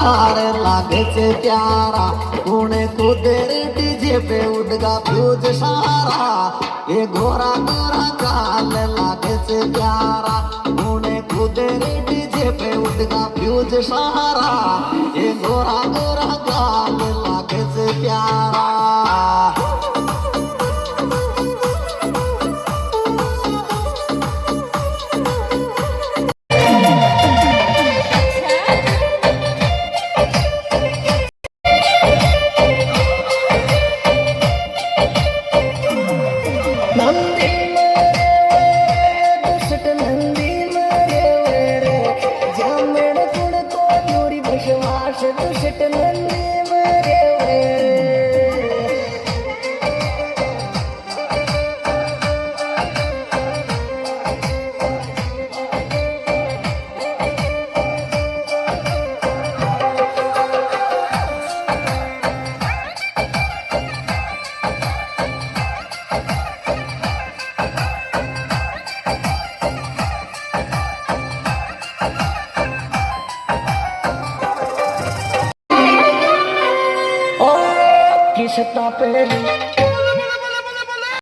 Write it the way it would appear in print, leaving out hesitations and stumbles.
सारे लागे से प्यारा उन्हें कूदे रे डीजे पे उड़गा फ्यूज सारा ये गोरा गोरा गाल लागे से प्यारा उन्हें कूदे रे डीजे पे उड़गा फ्यूज सारा ये गोरा गोरा गाल लागे से प्यारा किसता पेरी